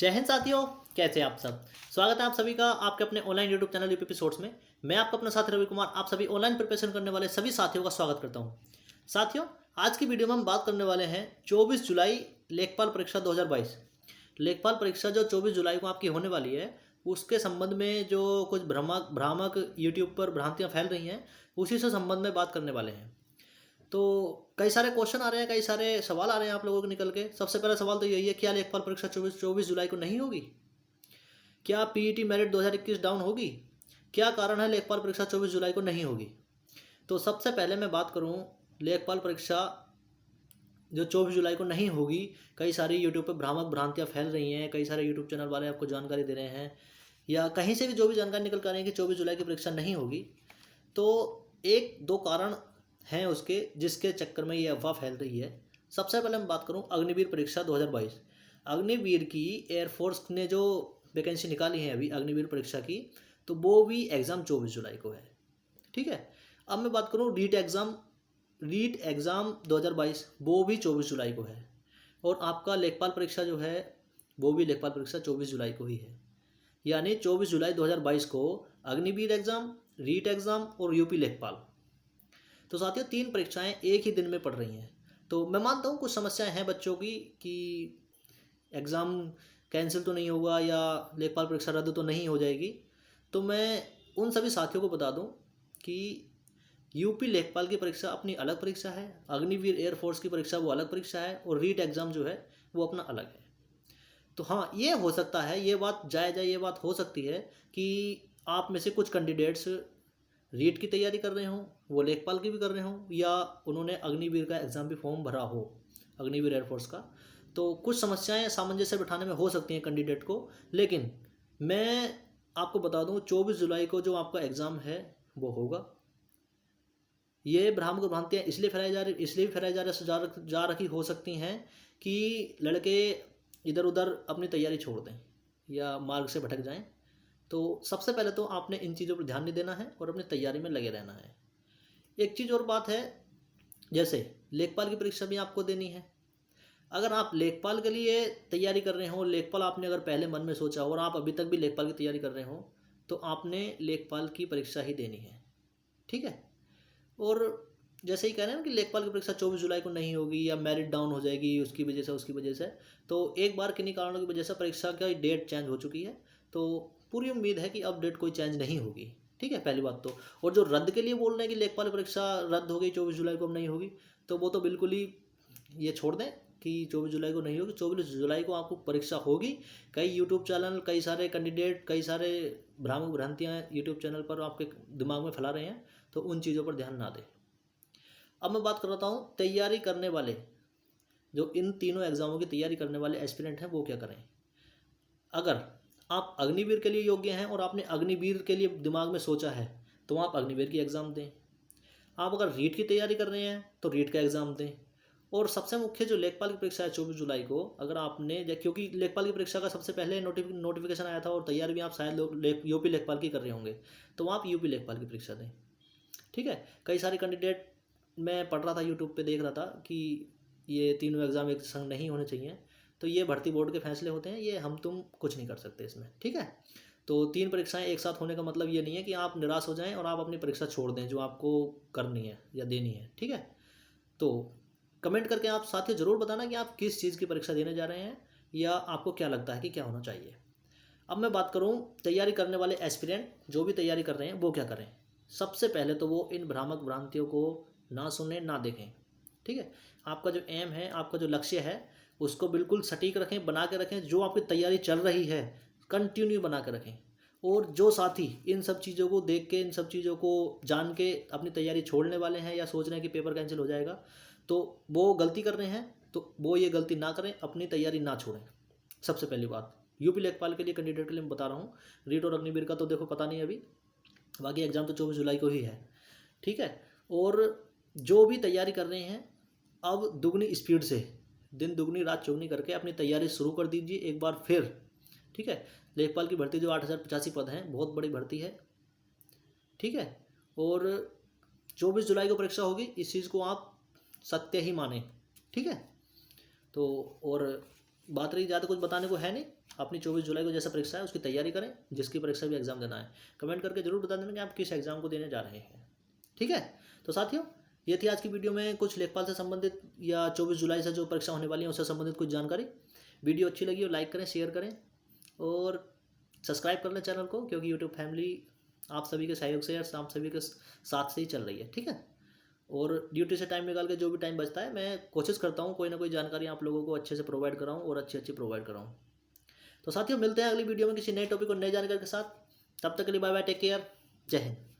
जय हिंद साथियों। कैसे हैं आप सब। स्वागत है आप सभी का आपके अपने online YouTube channel UP shorts में। मैं आपका अपना साथी रवि कुमार आप सभी ऑनलाइन प्रिपरेशन करने वाले सभी साथियों का स्वागत करता हूं। साथियों, आज की वीडियो में हम बात करने वाले हैं 24 जुलाई लेखपाल परीक्षा 2022। लेखपाल परीक्षा जो 24 जुलाई को आपकी होने वाली है, उसके संबंध में जो कुछ भ्रामक यूट्यूब पर भ्रांतियाँ फैल रही हैं, उसी से संबंध में बात करने वाले हैं। तो कई सारे क्वेश्चन आ रहे हैं, कई सारे सवाल आ रहे हैं आप लोगों के निकल के। सबसे पहला सवाल तो यही है, क्या लेखपाल परीक्षा 24 जुलाई को नहीं होगी? क्या पीईटी मेरिट 2021 डाउन होगी? क्या कारण है लेखपाल परीक्षा 24 जुलाई को नहीं होगी? तो सबसे पहले मैं बात करूं, लेखपाल परीक्षा जो 24 जुलाई को नहीं होगी, कई सारी यूट्यूब पर भ्रामक भ्रांतियाँ फैल रही हैं, कई सारे यूट्यूब चैनल वाले आपको जानकारी दे रहे हैं, या कहीं से भी जो भी जानकारी निकल कर आ रही है कि 24 जुलाई की परीक्षा नहीं होगी। तो एक दो कारण हैं उसके, जिसके चक्कर में ये अफवाह फैल रही है। सबसे पहले मैं बात करूं अग्निवीर परीक्षा 2022। अग्निवीर की एयरफोर्स ने जो वैकेंसी निकाली है अभी अग्निवीर परीक्षा की, तो वो भी एग्ज़ाम 24 जुलाई को है। ठीक है। अब मैं बात करूं रीट एग्ज़ाम 2022, वो भी 24 जुलाई को है। और आपका लेखपाल परीक्षा जो है, वो भी लेखपाल परीक्षा 24 जुलाई को ही है। यानी 24 जुलाई 2022 को अग्निवीर एग्ज़ाम, रीट एग्ज़ाम और यूपी लेखपाल। तो साथियों, 3 परीक्षाएं एक ही दिन में पड़ रही हैं। तो मैं मानता हूँ कुछ समस्याएं हैं बच्चों की कि एग्ज़ाम कैंसिल तो नहीं होगा या लेखपाल परीक्षा रद्द तो नहीं हो जाएगी। तो मैं उन सभी साथियों को बता दूं कि यूपी लेखपाल की परीक्षा अपनी अलग परीक्षा है, अग्निवीर एयरफोर्स की परीक्षा वो अलग परीक्षा है, और रीट एग्ज़ाम जो है वो अपना अलग है। तो हाँ, ये हो सकता है, ये बात जायज़ है, ये बात हो सकती है कि आप में से कुछ कैंडिडेट्स रीट की तैयारी कर रहे हों, वो लेखपाल की भी कर रहे हों, या उन्होंने अग्निवीर का एग्ज़ाम भी फॉर्म भरा हो, अग्निवीर एयरफोर्स का। तो कुछ समस्याएं सामंजस्य बिठाने में हो सकती हैं कैंडिडेट को। लेकिन मैं आपको बता दूं, 24 जुलाई को जो आपका एग्ज़ाम है वो होगा। ये भ्रामक भ्रांतियाँ इसलिए फैलाई जा रखी हो सकती हैं कि लड़के इधर उधर अपनी तैयारी छोड़ दें या मार्ग से भटक जाएं। तो सबसे पहले तो आपने इन चीज़ों पर ध्यान नहीं देना है और अपनी तैयारी में लगे रहना है। एक चीज़ और बात है, जैसे लेखपाल की परीक्षा भी आपको देनी है। अगर आप लेखपाल के लिए तैयारी कर रहे हो, लेखपाल आपने अगर पहले मन में सोचा हो और आप अभी तक भी लेखपाल की तैयारी कर रहे हो, तो आपने लेखपाल की परीक्षा ही देनी है। ठीक है। और जैसे ही कह रहे हैं ना कि लेखपाल की परीक्षा 24 जुलाई को नहीं होगी या मेरिट डाउन हो जाएगी उसकी वजह से, तो एक बार किन्हीं कारणों की वजह से परीक्षा की डेट चेंज हो चुकी है। तो पूरी उम्मीद है कि अब डेट कोई चेंज नहीं होगी। ठीक है, पहली बात तो। और जो रद्द के लिए बोल रहे हैं कि लेखपाल परीक्षा रद्द हो गई, 24 जुलाई को अब नहीं होगी, तो वो तो बिल्कुल ही ये छोड़ दें कि 24 जुलाई को नहीं होगी। 24 जुलाई को आपको परीक्षा होगी। कई यूट्यूब चैनल, कई सारे कैंडिडेट, कई सारे भ्रामक भ्रांतियाँ यूट्यूब चैनल पर आपके दिमाग में फैला रहे हैं, तो उन चीज़ों पर ध्यान ना दें। अब मैं बात कर रहा हूँ तैयारी करने वाले, जो इन तीनों एग्जामों की तैयारी करने वाले एस्पिरेंट हैं, वो क्या करें। अगर आप अग्निवीर के लिए योग्य हैं और आपने अग्निवीर के लिए दिमाग में सोचा है, तो आप अग्निवीर की एग्ज़ाम दें। आप अगर रीट की तैयारी कर रहे हैं तो रीट का एग्ज़ाम दें। और सबसे मुख्य जो लेखपाल की परीक्षा है 24 जुलाई को, अगर आपने, क्योंकि लेखपाल की परीक्षा का सबसे पहले नोटिफिकेशन आया था और तैयारी भी आप शायद यूपी लेखपाल की कर रहे होंगे, तो आप यूपी लेखपाल की परीक्षा दें। ठीक है। कई सारे कैंडिडेट, मैं पढ़ रहा था यूट्यूब पे, देख रहा था कि ये तीनों एग्ज़ाम एक संग नहीं होने चाहिए। तो ये भर्ती बोर्ड के फैसले होते हैं, ये हम तुम कुछ नहीं कर सकते इसमें। ठीक है। तो 3 परीक्षाएं एक साथ होने का मतलब ये नहीं है कि आप निराश हो जाएं और आप अपनी परीक्षा छोड़ दें जो आपको करनी है या देनी है। ठीक है। तो कमेंट करके आप साथियों ज़रूर बताना कि आप किस चीज़ की परीक्षा देने जा रहे हैं, या आपको क्या लगता है कि क्या होना चाहिए। अब मैं बात करूं तैयारी करने वाले एस्पिरेंट जो भी तैयारी कर रहे हैं वो क्या करें। सबसे पहले तो वो इन भ्रामक भ्रांतियों को ना सुने, ना देखें। ठीक है। आपका जो एम है, आपका जो लक्ष्य है, उसको बिल्कुल सटीक रखें, बना के रखें। जो आपकी तैयारी चल रही है, कंटिन्यू बना के रखें। और जो साथी इन सब चीज़ों को देख के, इन सब चीज़ों को जान के अपनी तैयारी छोड़ने वाले हैं या सोच रहे हैं कि पेपर कैंसिल हो जाएगा, तो वो गलती कर रहे हैं। तो वो ये गलती ना करें, अपनी तैयारी ना छोड़ें। सबसे पहली बात यूपी लेखपाल के लिए कैंडिडेट के लिए मैं बता रहा हूँ। रीट और अग्निवीर का तो देखो पता नहीं अभी, बाकी एग्ज़ाम तो 24 जुलाई को ही है। ठीक है। और जो भी तैयारी कर रहे हैं, अब दुगनी स्पीड से, दिन दुगनी रात चौगनी करके अपनी तैयारी शुरू कर दीजिए एक बार फिर। ठीक है। लेखपाल की भर्ती जो 8085 पद हैं, बहुत बड़ी भर्ती है। ठीक है। और 24 जुलाई को परीक्षा होगी, इस चीज़ को आप सत्य ही माने। ठीक है। तो और बात रही, ज़्यादा कुछ बताने को है नहीं। अपनी 24 जुलाई को जैसा परीक्षा है उसकी तैयारी करें, जिसकी परीक्षा भी एग्ज़ाम देना है। कमेंट करके जरूर बता देना कि आप किस एग्ज़ाम को देने जा रहे हैं। ठीक है, तो साथियों ये थी आज की वीडियो में कुछ लेखपाल से संबंधित या 24 जुलाई से जो परीक्षा होने वाली है उससे संबंधित कुछ जानकारी। वीडियो अच्छी लगी हो लाइक करें, शेयर करें और सब्सक्राइब कर लें चैनल को, क्योंकि यूट्यूब फैमिली आप सभी के सहयोग से, आप सभी के साथ से ही चल रही है। ठीक है, और ड्यूटी से टाइम निकाल के जो भी टाइम बचता है मैं कोशिश करता हूँ कोई ना कोई जानकारी आप लोगों को अच्छे से प्रोवाइड कराऊँ और अच्छी प्रोवाइड कराऊँ। तो साथियों मिलते हैं अगली वीडियो में किसी नए टॉपिक और नई जानकारी के साथ। तब तक के लिए बाय बाय, टेक केयर, जय हिंद।